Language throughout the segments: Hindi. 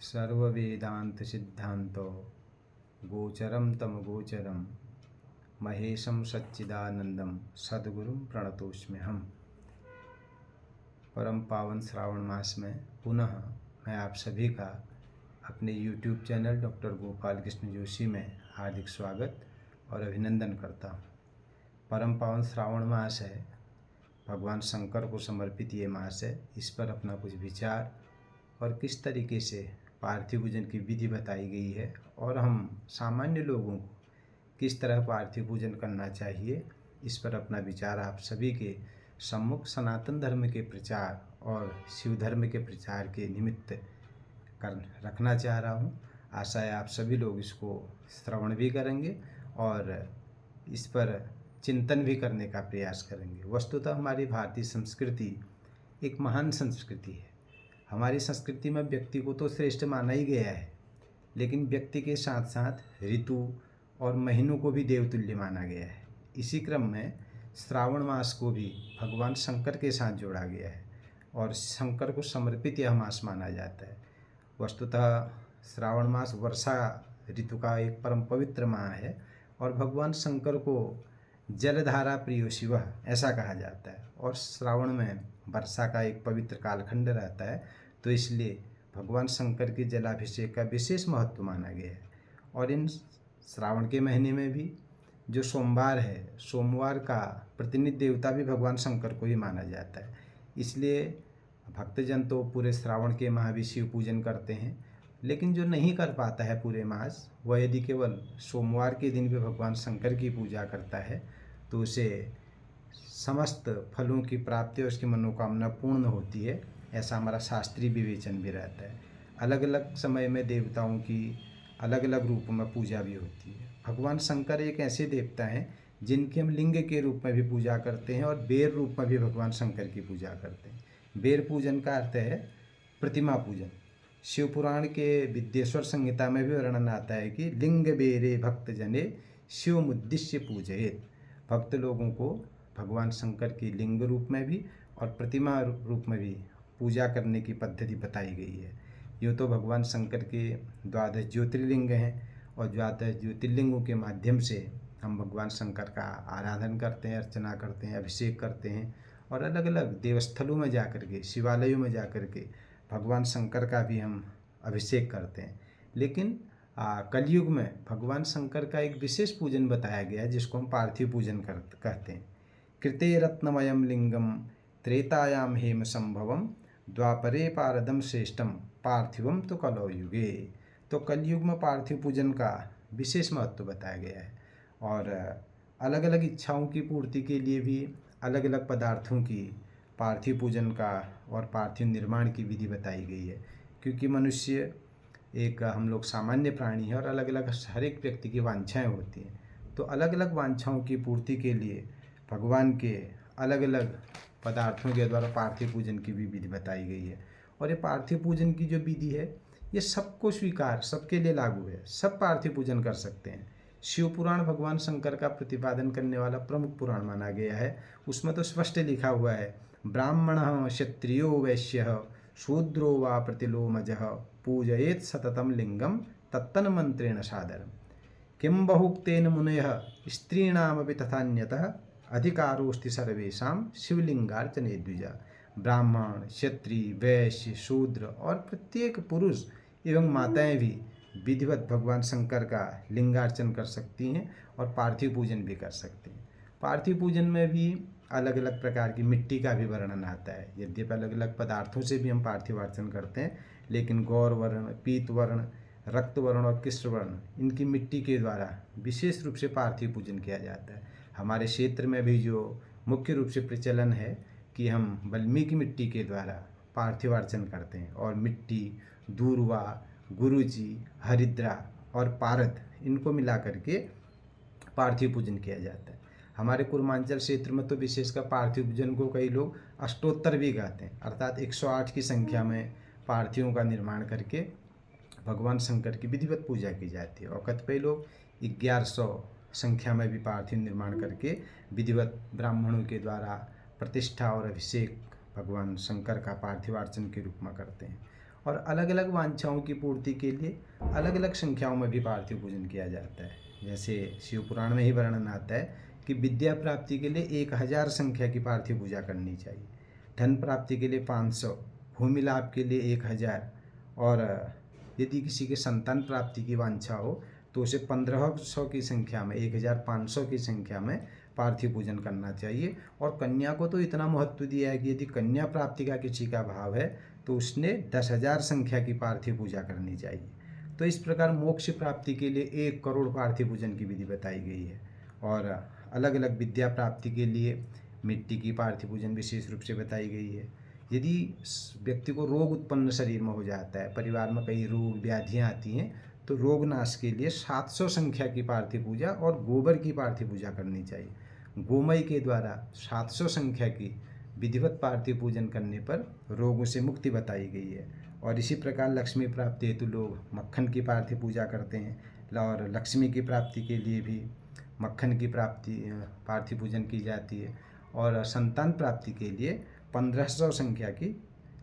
सर्ववेदांत सिद्धांतो गोचरम तम गोचरम महेशम सच्चिदानंदम सद्गुरुं प्रणतोस्म्यहम्। परम पावन श्रावण मास में पुनः मैं आप सभी का अपने YouTube channel doctor Gopal Krishna Joshi में हार्दिक स्वागत और अभिनंदन करता हूँ। परम पावन श्रावण मास है, भगवान शंकर को समर्पित ये मास है। इस पर अपना कुछ विचार और किस तरीके से पार्थिव पूजन की विधि बताई गई है और हम सामान्य लोगों को किस तरह पार्थिव पूजन करना चाहिए, इस पर अपना विचार आप सभी के सम्मुख सनातन धर्म के प्रचार और शिव धर्म के प्रचार के निमित्त कर रखना चाह रहा हूँ। आशा है आप सभी लोग इसको श्रवण भी करेंगे और इस पर चिंतन भी करने का प्रयास करेंगे। वस्तुतः हमारी भारतीय संस्कृति एक महान संस्कृति है। हमारी संस्कृति में व्यक्ति को तो श्रेष्ठ माना ही गया है, लेकिन व्यक्ति के साथ साथ ऋतु और महीनों को भी देवतुल्य माना गया है। इसी क्रम में श्रावण मास को भी भगवान शंकर के साथ जोड़ा गया है और शंकर को समर्पित यह मास माना जाता है। वस्तुतः श्रावण मास वर्षा ऋतु का एक परम पवित्र माह है और भगवान शंकर को जलधारा प्रियो शिव ऐसा कहा जाता है और श्रावण में वर्षा का एक पवित्र कालखंड रहता है, तो इसलिए भगवान शंकर के जलाभिषेक का विशेष महत्व माना गया है। और इन श्रावण के महीने में भी जो सोमवार है, सोमवार का प्रतिनिधि देवता भी भगवान शंकर को ही माना जाता है। इसलिए भक्तजन तो पूरे श्रावण के माह भी शिव पूजन करते हैं, लेकिन जो नहीं कर पाता है पूरे मास, वह यदि केवल सोमवार के दिन भी भगवान शंकर की पूजा करता है तो उसे समस्त फलों की प्राप्ति और उसकी मनोकामना पूर्ण होती है। ऐसा हमारा शास्त्रीय विवेचन भी रहता है। अलग अलग समय में देवताओं की अलग अलग रूप में पूजा भी होती है। भगवान शंकर एक ऐसे देवता हैं जिनकी हम लिंग के रूप में भी पूजा करते हैं और बेर रूप में भी भगवान शंकर की पूजा करते हैं। बेर पूजन का अर्थ है प्रतिमा पूजन। शिव पुराण के विद्येश्वर संहिता में भी वर्णन आता है कि लिंग बेरे भक्त जने शिव मुद्दिश्य पूजयेत। भक्त लोगों को भगवान शंकर की लिंग रूप में भी और प्रतिमा रूप में भी पूजा करने की पद्धति बताई गई है। यूँ तो भगवान शंकर के द्वादश ज्योतिर्लिंग हैं और द्वादश ज्योतिर्लिंगों के माध्यम से हम भगवान शंकर का आराधन करते हैं, अर्चना करते हैं, अभिषेक करते हैं और अलग अलग देवस्थलों में जा कर के, शिवालयों में जा कर के भगवान शंकर का भी हम अभिषेक करते हैं। लेकिन कलयुग में भगवान शंकर का एक विशेष पूजन बताया गया है जिसको हम पार्थिव पूजन कहते हैं। कृते रत्नमयम लिंगम त्रेतायाम हेम संभवम द्वापरे पारदम श्रेष्ठम पार्थिवम तो कलौ युगे। तो कलयुग में पार्थिव पूजन का विशेष महत्व बताया गया है और अलग अलग इच्छाओं की पूर्ति के लिए भी अलग अलग पदार्थों की पार्थिव पूजन का और पार्थिव निर्माण की विधि बताई गई है। क्योंकि मनुष्य एक हम लोग सामान्य प्राणी है और अलग अलग हर एक व्यक्ति की वांछाएं होती हैं, तो अलग अलग वांछाओं की पूर्ति के लिए भगवान के अलग अलग पदार्थों के द्वारा पार्थिव पूजन की भी विधि बताई गई है। और ये पार्थिव पूजन की जो विधि है ये सबको स्वीकार, सबके लिए लागू है। सब पार्थिव पूजन कर सकते हैं। शिव पुराण भगवान शंकर का प्रतिपादन करने वाला प्रमुख पुराण माना गया है। उसमें तो स्पष्ट लिखा हुआ है, ब्राह्मण क्षत्रियो वैश्य शूद्रो वा प्रतिलोमजः पूजयेत् सततम लिंगम तत्तन मंत्रेण सादरम। किं बहुक्तेन मुनयः स्त्रीणामपि तथान्यतः अधिकारोस्ति सर्वेषां शिवलिंगार्चने द्विजा। ब्राह्मण, क्षत्रिय, वैश्य, शूद्र और प्रत्येक पुरुष एवं माताएं भी विधिवत भगवान शंकर का लिंगार्चन कर सकती हैं और पार्थिव पूजन भी कर सकती हैं। पार्थिव पूजन में भी अलग अलग प्रकार की मिट्टी का भी वर्णन आता है। यद्यपि अलग अलग पदार्थों से भी हम पार्थिव अर्चन करते हैं, लेकिन गौर वर्ण, पीत वर्ण, रक्त वर्ण और कृष्ण वर्ण, इनकी मिट्टी के द्वारा विशेष रूप से पार्थिव पूजन किया जाता है। हमारे क्षेत्र में भी जो मुख्य रूप से प्रचलन है कि हम वाल्मीकि मिट्टी के द्वारा पार्थिव अर्चन करते हैं और मिट्टी, दूर्वा, गुरुजी, हरिद्रा और पारद, इनको मिला करके पार्थिव पूजन किया जाता है। हमारे पूर्वांचल क्षेत्र में तो विशेषकर पार्थिव पूजन को कई लोग अष्टोत्तर भी कहते हैं, अर्थात 108 की संख्या में पार्थिवों का निर्माण करके भगवान शंकर की विधिवत पूजा की जाती है। और कतिपय लोग 1100 संख्या में भी पार्थिव निर्माण करके विधिवत ब्राह्मणों के द्वारा प्रतिष्ठा और अभिषेक भगवान शंकर का पार्थिव अर्चन के रूप में करते हैं। और अलग अलग वांछाओं की पूर्ति के लिए अलग अलग संख्याओं में भी पार्थिव पूजन किया जाता है। जैसे शिव पुराण में ही वर्णन आता है कि विद्या प्राप्ति के लिए 1000 संख्या की पार्थिव पूजा करनी चाहिए, धन प्राप्ति के लिए 500, भूमि लाभ के लिए 1000, और यदि किसी के संतान प्राप्ति की वांछा हो तो उसे 1500 की संख्या में, 1500 की संख्या में पार्थिव पूजन करना चाहिए। और कन्या को तो इतना महत्व दिया है कि यदि कन्या प्राप्ति का किसी का भाव है तो उसने 10,000 संख्या की पार्थिव पूजा करनी चाहिए। तो इस प्रकार मोक्ष प्राप्ति के लिए 1 करोड़ पार्थिव पूजन की विधि बताई गई है। और अलग अलग विद्या प्राप्ति के लिए मिट्टी की पार्थिव पूजन विशेष रूप से बताई गई है। यदि व्यक्ति को रोग उत्पन्न शरीर में हो जाता है, परिवार में कई रोग व्याधियाँ आती हैं, तो रोग नाश के लिए 700 संख्या की पार्थिव पूजा और गोबर की पार्थिव पूजा करनी चाहिए। गोमय के द्वारा 700 संख्या की विधिवत पार्थिव पूजन करने पर रोगों से मुक्ति बताई गई है। और इसी प्रकार लक्ष्मी प्राप्ति हेतु लोग मक्खन की पार्थिव पूजा करते हैं, और लक्ष्मी की प्राप्ति के लिए भी मक्खन की पार्थिव पूजन की जाती है। और संतान प्राप्ति के लिए 1500 संख्या की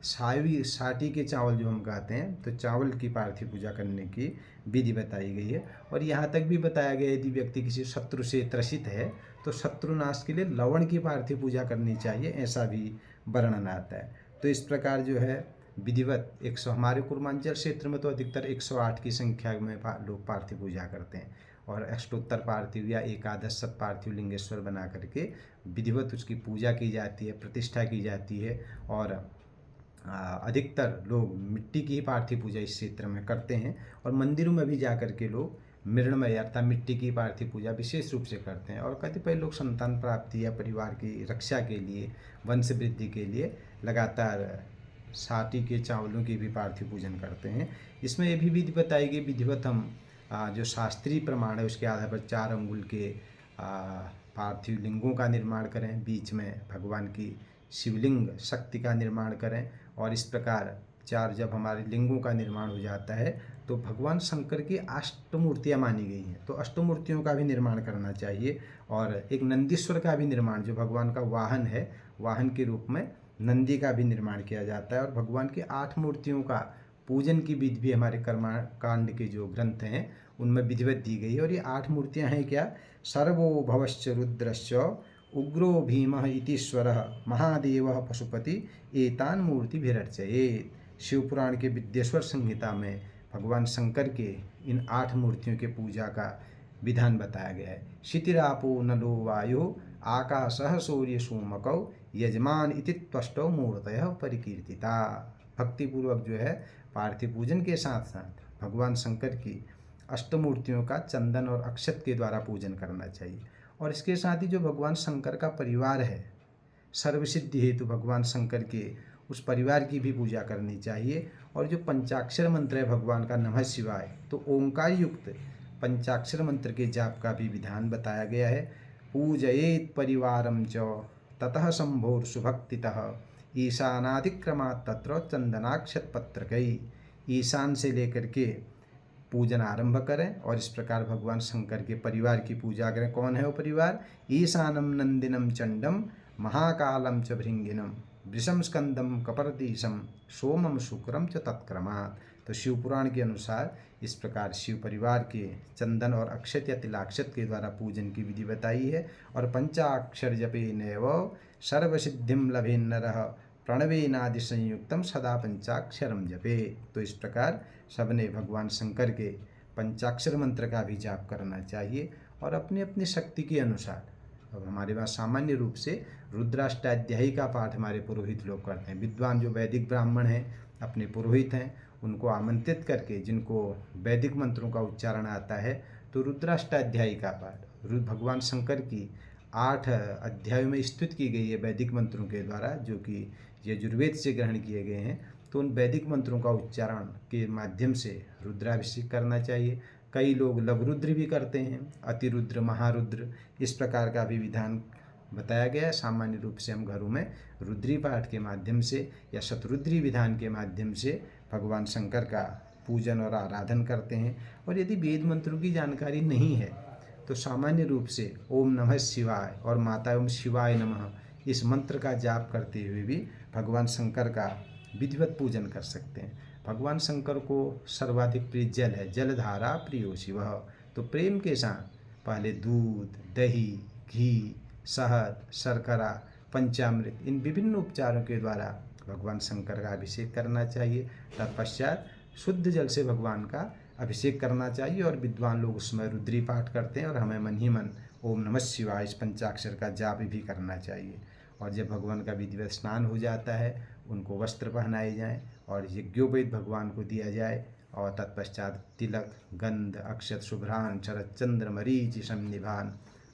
साटी के चावल जो हम कहते हैं, तो चावल की पार्थिव पूजा करने की विधि बताई गई है। और यहाँ तक भी बताया गया यदि व्यक्ति किसी शत्रु से त्रसित है तो शत्रु नाश के लिए लवण की पार्थिव पूजा करनी चाहिए, ऐसा भी वर्णन आता है। तो इस प्रकार जो है विधिवत 100, हमारे पूर्वांचल क्षेत्र में तो अधिकतर 108 की संख्या में लोग पार्थिव पूजा करते हैं, और अष्टोत्तर पार्थिव या एकादश शत पार्थिव लिंगेश्वर बना करके विधिवत उसकी पूजा की जाती है, प्रतिष्ठा की जाती है। और अधिकतर लोग मिट्टी की ही पार्थिव पूजा इस क्षेत्र में करते हैं, और मंदिरों में भी जा कर के लोग मृणमय अर्थात मिट्टी की पार्थिव पूजा विशेष रूप से करते हैं। और कतिपय लोग संतान प्राप्ति या परिवार की रक्षा के लिए, वंश वृद्धि के लिए लगातार साटी के चावलों की भी पार्थिव पूजन करते हैं। इसमें ये भी विधि बताई गई, विधिवत हम जो शास्त्रीय प्रमाण है उसके आधार पर 4 अंगुल के पार्थिव लिंगों का निर्माण करें, बीच में भगवान की शिवलिंग शक्ति का निर्माण करें। और इस प्रकार 4 जब हमारे लिंगों का निर्माण हो जाता है तो भगवान शंकर की अष्टमूर्तियाँ मानी गई हैं, तो अष्टमूर्तियों का भी निर्माण करना चाहिए। और एक नंदीश्वर का भी निर्माण, जो भगवान का वाहन है, वाहन के रूप में नंदी का भी निर्माण किया जाता है। और भगवान की 8 मूर्तियों का पूजन की विधि भी हमारे कर्मकांड के जो ग्रंथ हैं उनमें विधिवत दी गई है। और ये 8 मूर्तियाँ हैं क्या? सर्वो भवश्च रुद्रश्च उग्रो भीमः इतीश्वरः महादेवः पशुपति एतान मूर्ति भिरर्चयेत्। शिवपुराण के विद्येश्वर संहिता में भगवान शंकर के इन 8 मूर्तियों के पूजा का विधान बताया गया है। क्षितिरापो नलो वायु आकाशः सूर्य सोमकौ यजमान इति त्वष्टौ मूर्तयः परिकीर्तिता। भक्तिपूर्वक जो है पार्थिव पूजन के साथ साथ भगवान शंकर की अष्टमूर्तियों का चंदन और अक्षत के द्वारा पूजन करना चाहिए। और इसके साथ ही जो भगवान शंकर का परिवार है, सर्वसिद्धि हेतु भगवान शंकर के उस परिवार की भी पूजा करनी चाहिए। और जो पंचाक्षर मंत्र है भगवान का नमः शिवाय, तो ओंकार युक्त पंचाक्षर मंत्र के जाप का भी विधान बताया गया है। पूजयेत् परिवारम च ततः शंभोर सुभक्तितः ईशानादिक्रमात् तत्र चंदनाक्षत पत्रकै। ईशान से लेकर के पूजन आरंभ करें और इस प्रकार भगवान शंकर के परिवार की पूजा करें। कौन है वो परिवार? ईशानम नंदिनम चंडम महाकालम च भृंगिनम वृषम स्कंदम कपर्दीशम सोमम शुक्रम च तत्क्रमात्। तो शिवपुराण के अनुसार इस प्रकार शिव परिवार के चंदन और अक्षत या तिलाक्षत के द्वारा पूजन की विधि बताई है। और पंचाक्षर जपेनैव सर्वसिद्धिम लभेन्नरः प्रणवेनादि संयुक्तम सदा पंचाक्षरम जपे। तो इस प्रकार सबने भगवान शंकर के पंचाक्षर मंत्र का भी जाप करना चाहिए और अपनी अपनी शक्ति के अनुसार। अब हमारे पास सामान्य रूप से रुद्राष्टाध्यायी का पाठ हमारे पुरोहित लोग करते हैं। विद्वान जो वैदिक ब्राह्मण हैं, अपने पुरोहित हैं, उनको आमंत्रित करके जिनको वैदिक मंत्रों का उच्चारण आता है, तो रुद्राष्टाध्यायी का पाठ भगवान शंकर की 8 अध्यायों में स्तुति की गई है वैदिक मंत्रों के द्वारा, जो कि यजुर्वेद से ग्रहण किए गए हैं। तो उन वैदिक मंत्रों का उच्चारण के माध्यम से रुद्राभिषेक करना चाहिए। कई लोग लघुरुद्र भी करते हैं, अतिरुद्र, महारुद्र, इस प्रकार का भी विधान बताया गया है। सामान्य रूप से हम घरों में रुद्री पाठ के माध्यम से या शतरुद्री विधान के माध्यम से भगवान शंकर का पूजन और आराधन करते हैं। और यदि वेद मंत्रों की जानकारी नहीं है तो सामान्य रूप से ओम नमः शिवाय और माता ओम शिवाय नमः इस मंत्र का जाप करते हुए भी भगवान शंकर का विधिवत पूजन कर सकते हैं। भगवान शंकर को सर्वाधिक प्रिय जल है, जलधारा प्रियो शिव। तो प्रेम के साथ पहले दूध, दही, घी, शहद, शर्करा, पंचामृत, इन विभिन्न उपचारों के द्वारा भगवान शंकर का अभिषेक करना चाहिए। तत्पश्चात शुद्ध जल से भगवान का अभिषेक करना चाहिए और विद्वान लोग उसमें रुद्री पाठ करते हैं और हमें मन ही मन ओम नमः शिवाय इस पंचाक्षर का जाप भी करना चाहिए। और जब भगवान का विधिवत स्नान हो जाता है, उनको वस्त्र पहनाए जाएं और यज्ञोपवीत भगवान को दिया जाए और तत्पश्चात तिलक, गंध, अक्षत, शुभ्रान, शरद चंद्र, मरीचि सन्निभान,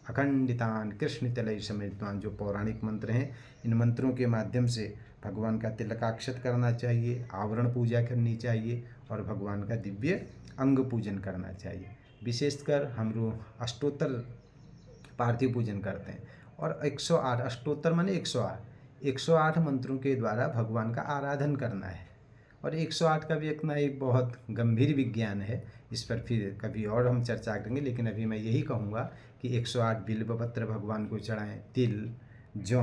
अखंडितान, कृष्ण तलय समृद्धान, जो पौराणिक मंत्र हैं, इन मंत्रों के माध्यम से भगवान का तिलकाक्षत करना चाहिए, आवरण पूजा करनी चाहिए और भगवान का दिव्य अंग पूजन करना चाहिए। विशेषकर हम लोग अष्टोत्तर पार्थिव पूजन करते हैं और 108 अष्टोत्तर माने 108 मंत्रों के द्वारा भगवान का आराधन करना है। और 108 का भी एक बहुत गंभीर विज्ञान है, इस पर फिर कभी और हम चर्चा करेंगे, लेकिन अभी मैं यही कहूँगा कि 108 बिल्व पत्र भगवान को चढ़ाएं। तिल, जौ,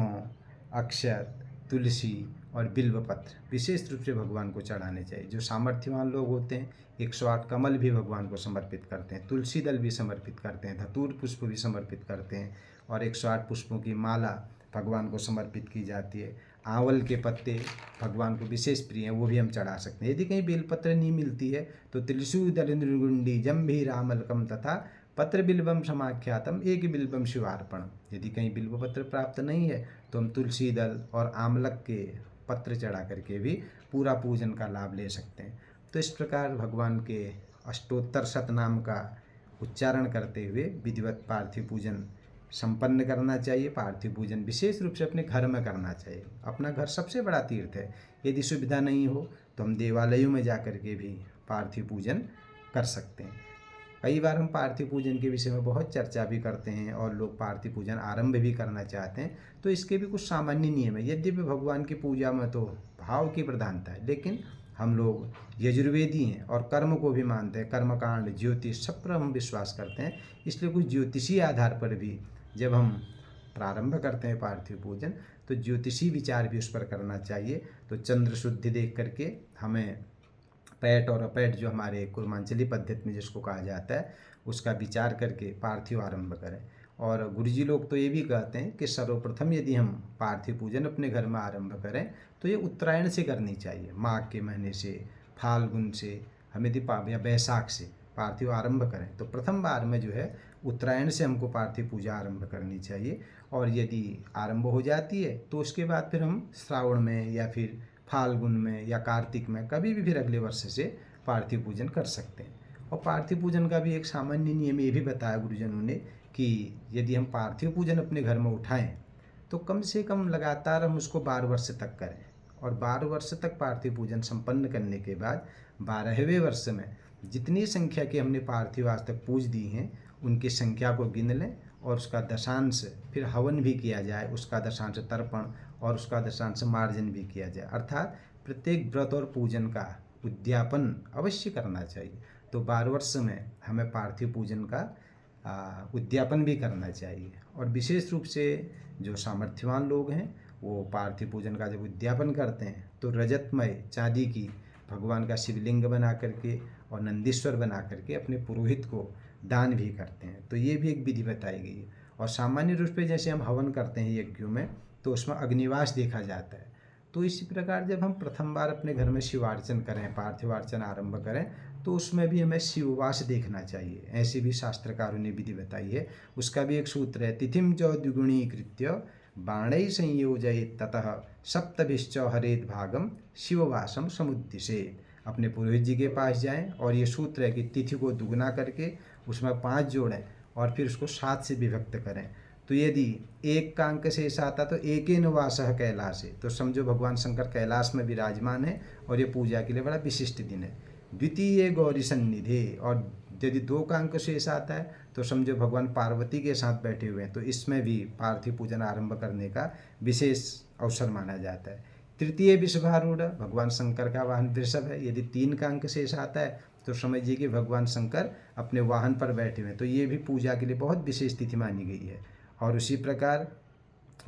अक्षत, तुलसी और बिल्व पत्र विशेष रूप से भगवान को चढ़ाने चाहिए। जो सामर्थ्यवान लोग होते हैं 108 कमल भी भगवान को समर्पित करते हैं, तुलसी दल भी समर्पित करते हैं, धतूर पुष्प भी समर्पित करते हैं और 108 पुष्पों की माला भगवान को समर्पित की जाती है। आंवल के पत्ते भगवान को विशेष प्रिय हैं, वो भी हम चढ़ा सकते हैं। यदि कहीं बेलपत्र नहीं मिलती है तो त्रिशू दल नृगुंडी जम्भीरामलकम तथा पत्र बिल्वम समाख्यातम एक बिल्वम शिवार्पण। यदि कहीं बिल्व पत्र प्राप्त नहीं है तो हम तुलसी दल और आमलक के पत्र चढ़ा करके भी पूरा पूजन का लाभ ले सकते हैं। तो इस प्रकार भगवान के अष्टोत्तर शतनाम का उच्चारण करते हुए विधिवत पार्थिव पूजन संपन्न करना चाहिए। पार्थिव पूजन विशेष रूप से अपने घर में करना चाहिए। अपना घर सबसे बड़ा तीर्थ है। यदि सुविधा नहीं हो तो हम देवालयों में जा कर के भी पार्थिव पूजन कर सकते हैं। कई बार हम पार्थिव पूजन के विषय में बहुत चर्चा भी करते हैं और लोग पार्थिव पूजन आरंभ भी करना चाहते हैं, तो इसके भी कुछ सामान्य नियम है। यद्यपि भगवान की पूजा में तो भाव की प्रधानता है, लेकिन हम लोग यजुर्वेदी हैं और कर्म को भी मानते हैं। कर्मकांड, ज्योतिष, सब पर हम विश्वास करते हैं। इसलिए कुछ ज्योतिषी आधार पर भी जब हम प्रारंभ करते हैं पार्थिव पूजन तो ज्योतिषी विचार भी उस पर करना चाहिए। तो चंद्र शुद्धि देख करके हमें पैट और अपैट, जो हमारे कुर्मांचली पद्धति में जिसको कहा जाता है, उसका विचार करके पार्थिव आरंभ करें। और गुरुजी लोग तो ये भी कहते हैं कि सर्वप्रथम यदि हम पार्थिव पूजन अपने घर में आरंभ करें तो ये उत्तरायण से करनी चाहिए। माघ के महीने से, फाल्गुन से, हम यदि या बैसाख से पार्थिव आरंभ करें तो प्रथम बार में जो है उत्तरायण से हमको पार्थिव पूजा आरंभ करनी चाहिए। और यदि आरंभ हो जाती है तो उसके बाद फिर हम श्रावण में या फिर फाल्गुन में या कार्तिक में कभी भी फिर अगले वर्ष से पार्थिव पूजन कर सकते हैं। और पार्थिव पूजन का भी एक सामान्य नियम ये भी बताया गुरुजनों ने कि यदि हम पार्थिव पूजन अपने घर में उठाएं तो कम से कम लगातार हम उसको 12 वर्ष तक करें। और 12 वर्ष तक पार्थिव पूजन संपन्न करने के बाद 12वें वर्ष में जितनी संख्या के हमने पार्थिव आज तक पूज दी हैं उनकी संख्या को गिन लें और उसका दशांश फिर हवन भी किया जाए, उसका दशांश तर्पण और उसका दशांश मार्जन भी किया जाए। अर्थात प्रत्येक व्रत और पूजन का उद्यापन अवश्य करना चाहिए। तो 12 वर्ष में हमें पार्थिव पूजन का उद्यापन भी करना चाहिए। और विशेष रूप से जो सामर्थ्यवान लोग हैं वो पार्थिव पूजन का जब उद्यापन करते हैं तो रजतमय चांदी की भगवान का शिवलिंग बना करके और नंदीश्वर बना करके अपने पुरोहित को दान भी करते हैं। तो ये भी एक विधि बताई गई है। और सामान्य रूप से जैसे हम हवन करते हैं यज्ञों में तो उसमें अग्निवास देखा जाता है। तो इसी प्रकार जब हम प्रथम बार अपने घर में शिवार्चन करें, पार्थिवार्चन आरंभ करें तो उसमें भी हमें शिववास देखना चाहिए। ऐसी भी शास्त्रकारों ने विधि बताई है। उसका भी एक सूत्र है, तिथिम च द्विगुणीकृत्य बाणै संयोजयेत् ततः सप्तभिश्च हरेद भागम शिववासम समुद्दिशेत्। अपने पुरोहित जी के पास जाएं और ये सूत्र है कि तिथि को दुगुना करके उसमें 5 जोड़ें और फिर उसको 7 से विभक्त करें। तो यदि 1 का अंक शेष आता तो एकेन वासः कैलासे, तो समझो भगवान शंकर कैलाश में विराजमान है और ये पूजा के लिए बड़ा विशिष्ट दिन है। द्वितीय गौरी सन्निधि, और यदि 2 का अंक शेष आता है तो समझो भगवान पार्वती के साथ बैठे हुए हैं, तो इसमें भी पार्थिव पूजन आरंभ करने का विशेष अवसर माना जाता है। तृतीय वृषभारूढ़, भगवान शंकर का वाहन वृषभ है। यदि 3 का अंक शेष आता है तो समझिए कि भगवान शंकर अपने वाहन पर बैठे हुए हैं, तो ये भी पूजा के लिए बहुत विशेष तिथि मानी गई है। और उसी प्रकार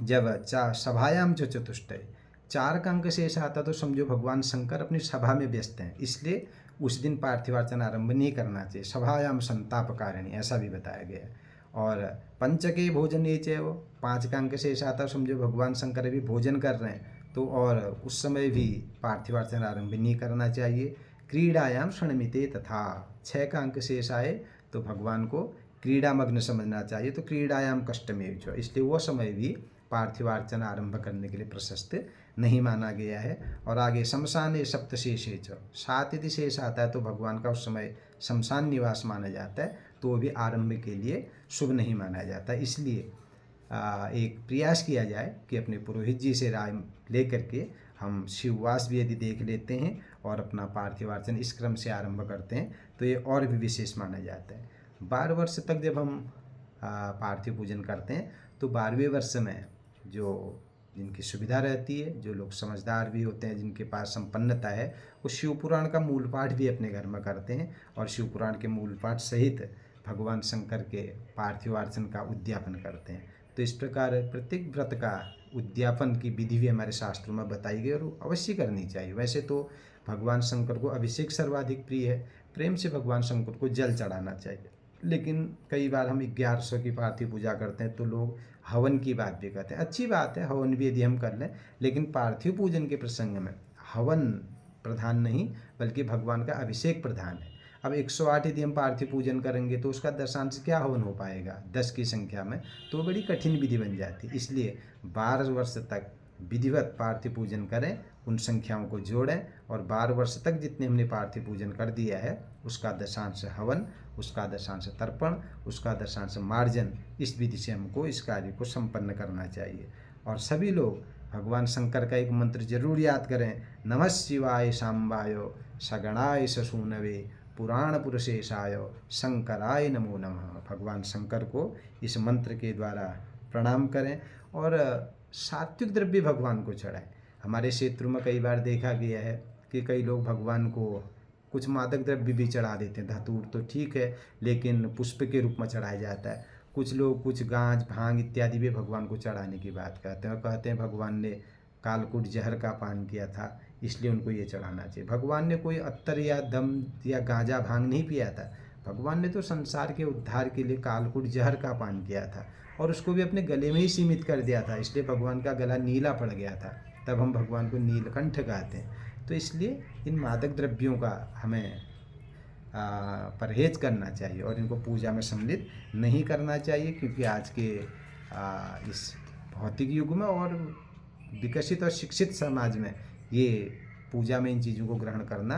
जब सभायाम च चतुष्टय, 4 का अंक शेष आता तो समझो भगवान शंकर अपनी सभा में व्यस्त हैं, इसलिए उस दिन पार्थिवार्चना आरंभ नहीं करना चाहिए। सभायाम संतापकारिणी ऐसा भी बताया गया है। और पंचके भोजन ये चैव 5 का अंक शेष आता समझो भगवान शंकर भी भोजन कर रहे हैं तो और उस समय भी पार्थिवार्चना आरंभ नहीं करना चाहिए। क्रीड़ायाम क्षणमिते तथा 6 का अंक शेष आए तो भगवान को क्रीड़ामग्न समझना चाहिए, तो क्रीड़ायाम कष्टमेव च, इसलिए वो समय भी पार्थिवार्चना आरंभ करने के लिए प्रशस्त नहीं माना गया है। और आगे शमशाने सप्तशेषे च 7 यदि शेष आता है तो भगवान का उस समय शमशान निवास माना जाता है, तो वो भी आरंभ के लिए शुभ नहीं माना जाता। इसलिए एक प्रयास किया जाए कि अपने पुरोहित जी से राय लेकर के हम शिववास भी यदि देख लेते हैं और अपना पार्थिवार्चन इस क्रम से आरंभ करते हैं तो ये और भी विशेष माना जाता है। 12 वर्ष तक जब हम पार्थिव पूजन करते हैं तो 12वें वर्ष में जो जिनकी सुविधा रहती है, जो लोग समझदार भी होते हैं, जिनके पास संपन्नता है, वो शिव पुराण का मूल पाठ भी अपने घर में करते हैं और शिव पुराण के मूल पाठ सहित भगवान शंकर के पार्थिवार्चन का उद्यापन करते हैं। तो इस प्रकार प्रत्येक व्रत का उद्यापन की विधि भी हमारे शास्त्रों में बताई गई और अवश्य करनी चाहिए। वैसे तो भगवान शंकर को अभिषेक सर्वाधिक प्रिय है, प्रेम से भगवान शंकर को जल चढ़ाना चाहिए, लेकिन कई बार हम 1100 की पार्थिव पूजा करते हैं तो लोग हवन की बात भी करते हैं। अच्छी बात है, हवन भी यदि हम कर लें, लेकिन पार्थिव पूजन के प्रसंग में हवन प्रधान नहीं बल्कि भगवान का अभिषेक प्रधान है। अब 108 यदि हम पार्थिव पूजन करेंगे तो उसका दशांश क्या हवन हो पाएगा 10 की संख्या में, तो बड़ी कठिन विधि बन जाती है। इसलिए 12 वर्ष तक विधिवत पार्थिव पूजन करें, उन संख्याओं को जोड़ें और 12 वर्ष तक जितने हमने पार्थिव पूजन कर दिया है उसका दशांश हवन, उसका दशांश तर्पण, उसका दशांश मार्जन, इस विधि से हमको इस कार्य को संपन्न करना चाहिए। और सभी लोग भगवान शंकर का एक मंत्र जरूर याद करें, नमः शिवाय सांबाय सगणाय ससूनवे पुराण पुरुषेशाय शंकराय नमो नमः। भगवान शंकर को इस मंत्र के द्वारा प्रणाम करें और सात्विक द्रव्य भगवान को चढ़ाएं। हमारे क्षेत्र में कई बार देखा गया है कि कई लोग भगवान को कुछ मादक द्रव्य भी चढ़ा देते हैं। धतूर तो ठीक है, लेकिन पुष्प के रूप में चढ़ाया जाता है। कुछ लोग कुछ गांज भांग इत्यादि भी भगवान को चढ़ाने की बात करते हैं और कहते हैं भगवान ने कालकूट जहर का पान किया था इसलिए उनको ये चढ़ाना चाहिए। भगवान ने कोई अत्तर या दम या गांजा भांग नहीं पिया था, भगवान ने तो संसार के उद्धार के लिए कालकूट जहर का पान किया था और उसको भी अपने गले में ही सीमित कर दिया था, इसलिए भगवान का गला नीला पड़ गया था। तब हम भगवान को नीलकंठ कहते हैं। तो इसलिए इन मादक द्रव्यों का हमें परहेज करना चाहिए और इनको पूजा में सम्मिलित नहीं करना चाहिए, क्योंकि आज के इस भौतिक युग में और विकसित और शिक्षित समाज में ये पूजा में इन चीज़ों को ग्रहण करना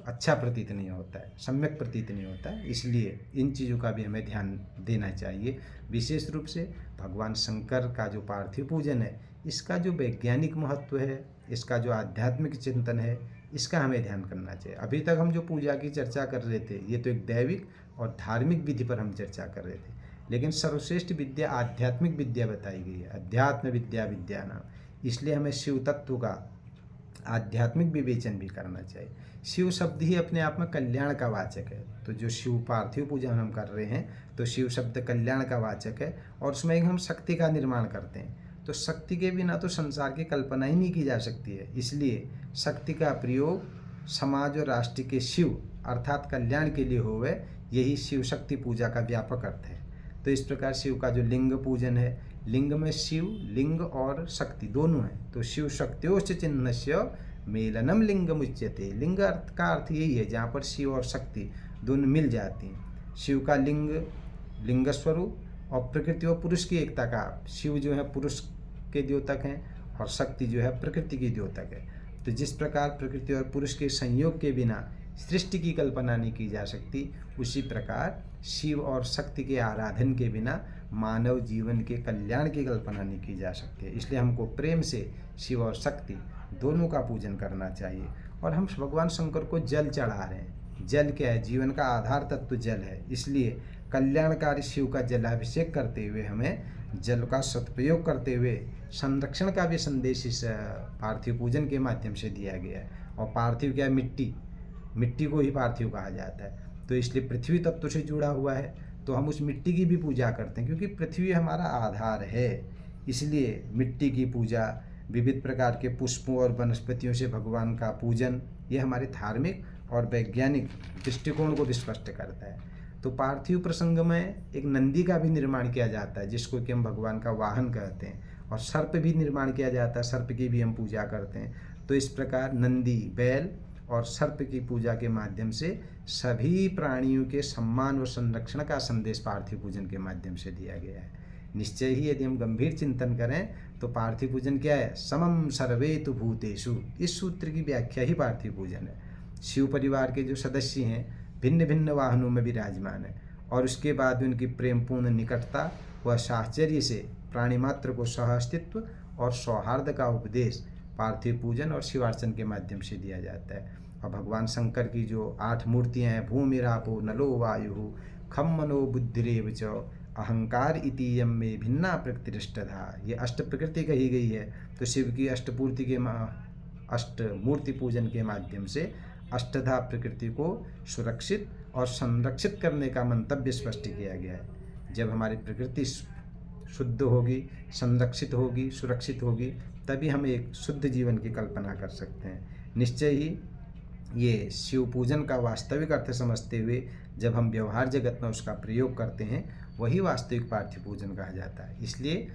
अच्छा प्रतीत नहीं होता है, सम्यक प्रतीत नहीं होता है। इसलिए इन चीज़ों का भी हमें ध्यान देना चाहिए। विशेष रूप से भगवान शंकर का जो पार्थिव पूजन है, इसका जो वैज्ञानिक महत्व है, इसका जो आध्यात्मिक चिंतन है, इसका हमें ध्यान करना चाहिए। अभी तक हम जो पूजा की चर्चा कर रहे थे ये तो एक दैविक और धार्मिक विधि पर हम चर्चा कर रहे थे, लेकिन सर्वश्रेष्ठ विद्या आध्यात्मिक विद्या बताई गई है, अध्यात्म विद्या विद्या नाम। इसलिए हमें शिव तत्व का आध्यात्मिक विवेचन भी करना चाहिए। शिव शब्द ही अपने आप में कल्याण का वाचक है, तो जो शिव पार्थिव पूजन हम कर रहे हैं तो शिव शब्द कल्याण का वाचक है और उसमें हम शक्ति का निर्माण करते हैं। तो शक्ति के बिना तो संसार की कल्पना ही नहीं की जा सकती है। इसलिए शक्ति का प्रयोग समाज और राष्ट्र के शिव अर्थात कल्याण के लिए होवे, यही शिव शक्ति पूजा का व्यापक अर्थ है। तो इस प्रकार शिव का जो लिंग पूजन है, लिंग में शिव लिंग और शक्ति दोनों हैं, तो शिव शक्त्योश्च चिन्हस्य मेलनम लिंगम उच्यते। लिंग अर्थ का अर्थ यही है जहाँ पर शिव और शक्ति दोनों मिल जाती हैं। शिव का लिंग लिंग स्वरूप और प्रकृति और पुरुष की एकता का, शिव जो है पुरुष के द्योतक हैं और शक्ति जो है प्रकृति की द्योतक है। तो जिस प्रकार प्रकृति और पुरुष के संयोग के बिना सृष्टि की कल्पना नहीं की जा सकती, उसी प्रकार शिव और शक्ति के आराधन के बिना मानव जीवन के कल्याण की कल्पना नहीं की जा सकती। इसलिए हमको प्रेम से शिव और शक्ति दोनों का पूजन करना चाहिए। और हम भगवान शंकर को जल चढ़ा रहे हैं। जल क्या है? जीवन का आधार तत्व जल है। इसलिए कल्याणकारी शिव का जलाभिषेक करते हुए हमें जल का सदुपयोग करते हुए संरक्षण का भी संदेश इस पार्थिव पूजन के माध्यम से दिया गया है। और पार्थिव क्या है? मिट्टी, मिट्टी को ही पार्थिव कहा जाता है। तो इसलिए पृथ्वी तत्व से जुड़ा हुआ है, तो हम उस मिट्टी की भी पूजा करते हैं, क्योंकि पृथ्वी हमारा आधार है। इसलिए मिट्टी की पूजा विविध प्रकार के पुष्पों और वनस्पतियों से भगवान का पूजन, ये हमारे धार्मिक और वैज्ञानिक दृष्टिकोण को भी स्पष्ट करता है। तो पार्थिव प्रसंग में एक नंदी का भी निर्माण किया जाता है, जिसको कि हम भगवान का वाहन कहते हैं, और सर्प भी निर्माण किया जाता है, सर्प की भी हम पूजा करते हैं। तो इस प्रकार नंदी, बैल और सर्प की पूजा के माध्यम से सभी प्राणियों के सम्मान और संरक्षण का संदेश पार्थिव पूजन के माध्यम से दिया गया है। निश्चय ही यदि हम गंभीर चिंतन करें तो पार्थिव पूजन क्या है? समम सर्वेतु भूतेषु, इस सूत्र की व्याख्या ही पार्थिव पूजन है। शिव परिवार के जो सदस्य हैं भिन्न भिन्न वाहनों में विराजमान है, और उसके बाद उनकी प्रेमपूर्ण निकटता व साहचर्य से प्राणी मात्र को सह-अस्तित्व और सौहार्द का उपदेश पार्थिव पूजन और शिवार्चन के माध्यम से दिया जाता है। और भगवान शंकर की जो 8 मूर्तियाँ हैं, भूमिरापो नलो वायु खम मनो बुद्धिरेव च अहंकार इतीयम में भिन्ना प्रकृतिष्टधा, ये अष्ट प्रकृति कही गई है। तो शिव की अष्टपूर्ति के अष्ट मूर्ति पूजन के माध्यम से अष्टधा प्रकृति को सुरक्षित और संरक्षित करने का मंतव्य स्पष्ट किया गया है। जब हमारी प्रकृति शुद्ध होगी, संरक्षित होगी, सुरक्षित होगी, तभी हम एक शुद्ध जीवन की कल्पना कर सकते हैं। निश्चय ही ये शिव पूजन का वास्तविक अर्थ समझते हुए जब हम व्यवहार जगत में उसका प्रयोग करते हैं, वही वास्तविक पार्थिव पूजन कहा जाता है। इसलिए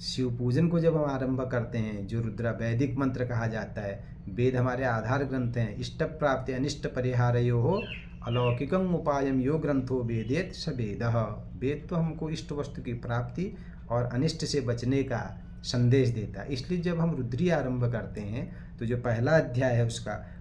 शिव पूजन को जब हम आरंभ करते हैं, जो रुद्रा वैदिक मंत्र कहा जाता है, वेद हमारे आधार ग्रंथ हैं, इष्ट प्राप्ति अनिष्ट परिहारयो हो अलौकिकम उपायम यो ग्रंथो वेदेत स वेदः। वेद तो हमको इष्ट वस्तु की प्राप्ति और अनिष्ट से बचने का संदेश देता है। इसलिए जब हम रुद्री आरंभ करते हैं तो जो पहला अध्याय है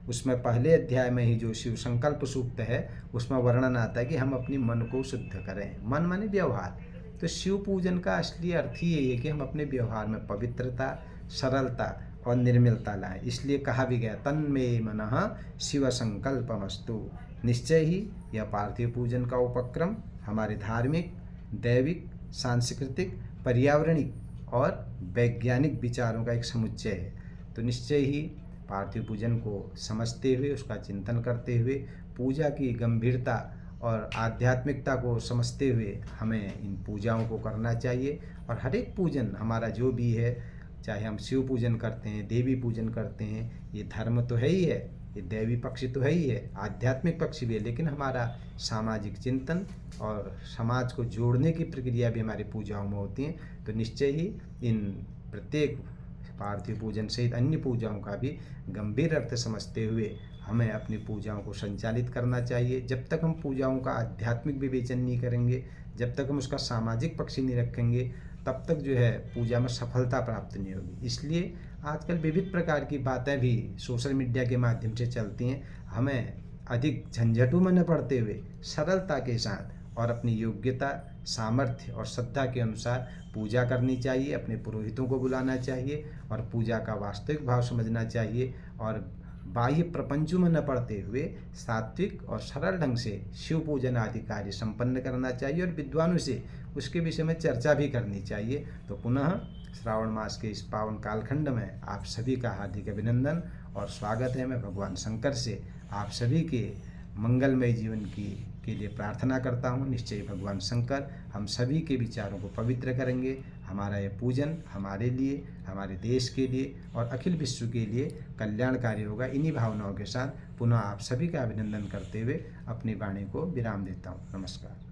उसमें पहले अध्याय में ही जो शिव संकल्प सूक्त है, उसमें वर्णन आता है कि हम अपनी मन को शुद्ध करें। मन माने व्यवहार। तो शिव पूजन का असली अर्थ ही यही है कि हम अपने व्यवहार में पवित्रता, सरलता और निर्मलता लाएं। इसलिए कहा भी गया तन्मे मनः शिव संकल्पमस्तु। निश्चय ही यह पार्थिव पूजन का उपक्रम हमारे धार्मिक, दैविक, सांस्कृतिक, पर्यावरणिक और वैज्ञानिक विचारों का एक समुच्चय है। तो निश्चय ही पार्थिव पूजन को समझते हुए, उसका चिंतन करते हुए, पूजा की गंभीरता और आध्यात्मिकता को समझते हुए हमें इन पूजाओं को करना चाहिए। और हर एक पूजन हमारा जो भी है, चाहे हम शिव पूजन करते हैं, देवी पूजन करते हैं, ये धर्म तो है ही है, ये दैवी पक्ष तो है ही है, आध्यात्मिक पक्ष भी है, लेकिन हमारा सामाजिक चिंतन और समाज को जोड़ने की प्रक्रिया भी हमारी पूजाओं में होती हैं। तो निश्चय ही इन प्रत्येक पार्थिव पूजन सहित अन्य पूजाओं का भी गंभीर अर्थ समझते हुए हमें अपनी पूजाओं को संचालित करना चाहिए। जब तक हम पूजाओं का आध्यात्मिक विवेचन नहीं करेंगे, जब तक हम उसका सामाजिक पक्ष नहीं रखेंगे, तब तक जो है पूजा में सफलता प्राप्त नहीं होगी। इसलिए आजकल विविध प्रकार की बातें भी सोशल मीडिया के माध्यम से चलती हैं। हमें अधिक झंझटों में न पड़ते हुए सरलता के साथ और अपनी योग्यता, सामर्थ्य और श्रद्धा के अनुसार पूजा करनी चाहिए। अपने पुरोहितों को बुलाना चाहिए और पूजा का वास्तविक भाव समझना चाहिए, और बाह्य प्रपंचों में न पड़ते हुए सात्विक और सरल ढंग से शिव पूजन आदि कार्य संपन्न करना चाहिए, और विद्वानों से उसके विषय में चर्चा भी करनी चाहिए। तो पुनः श्रावण मास के इस पावन कालखंड में आप सभी का हार्दिक अभिनंदन और स्वागत है। मैं भगवान शंकर से आप सभी के मंगलमय जीवन के लिए प्रार्थना करता हूँ। निश्चय भगवान शंकर हम सभी के विचारों को पवित्र करेंगे। हमारा ये पूजन हमारे लिए, हमारे देश के लिए और अखिल विश्व के लिए कल्याणकारी होगा। इन्हीं भावनाओं के साथ पुनः आप सभी का अभिनंदन करते हुए अपनी वाणी को विराम देता हूँ। नमस्कार।